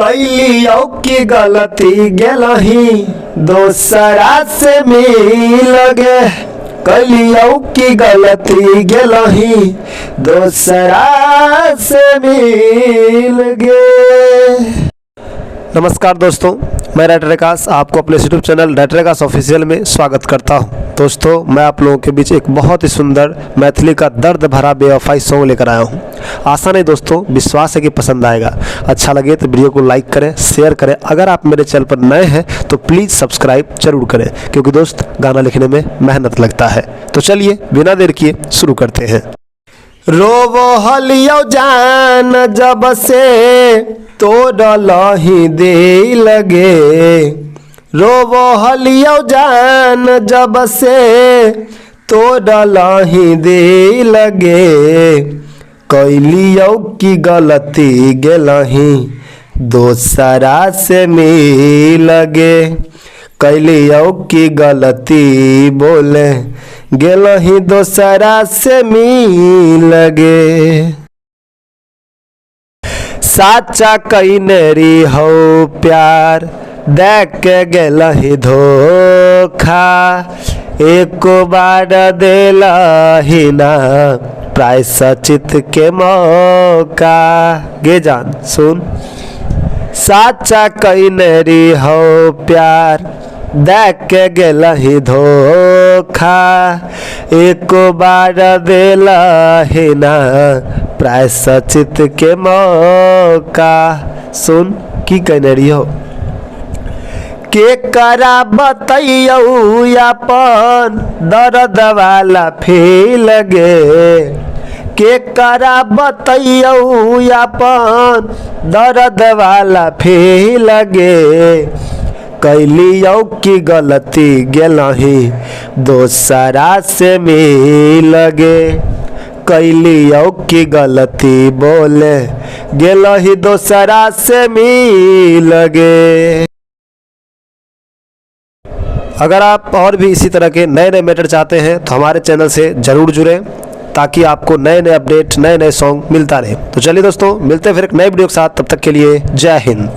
कैलियो की गलती गेलही दोसरा से मिल गे। कैलियो की गलती गेलही दोसरा से मिल गे। नमस्कार दोस्तों, मैं राइटर आकाश आपको अपने यूट्यूब चैनल राइटर आकाश ऑफिशियल में स्वागत करता हूं। दोस्तों, मैं आप लोगों के बीच एक बहुत ही सुंदर मैथिली का दर्द भरा बेवफाई सॉन्ग लेकर आया हूं। आशा नहीं दोस्तों, विश्वास है कि पसंद आएगा। अच्छा लगे तो वीडियो को लाइक करें, शेयर करें। अगर आप मेरे चैनल पर नए हैं तो प्लीज़ सब्सक्राइब जरूर करें, क्योंकि दोस्त गाना लिखने में मेहनत लगता है। तो चलिए बिना देर किए शुरू करते हैं। रोवो हलियो जान जब से तोड़लही दे लगे। रोवो हलियो जान जब से तोड़लही दे लगे। कैलियो की गलती गेलही दोसरा से मिल गे। कैलियो की गलती बोले गेलही दोसरा से मिल गे। साचा कैनेरी हो प्यार देख के गेलही धोखा। एको बार देलही ना प्रायश्चित के मौका। गे जान सुन। साचा कैनेरी हो प्यार देख के गेलही धोखा। एको बार देलही ना प्रायश्चित के मौका। सुन की कैनेरी हो के करा बतैयौ अपन दर्द वाला फील गे। के करा बतैयौ अपन दर्द वाला फील गे। कैलियो की गलती गेलही दोसरा से मिल गे। कैलियो की गलती बोले गेलही दोसरा से मिल गे। अगर आप और भी इसी तरह के नए नए मैटर चाहते हैं तो हमारे चैनल से ज़रूर जुड़ें, ताकि आपको नए नए अपडेट, नए नए सॉन्ग मिलता रहे। तो चलिए दोस्तों, मिलते हैं फिर एक नए वीडियो के साथ। तब तक के लिए जय हिंद।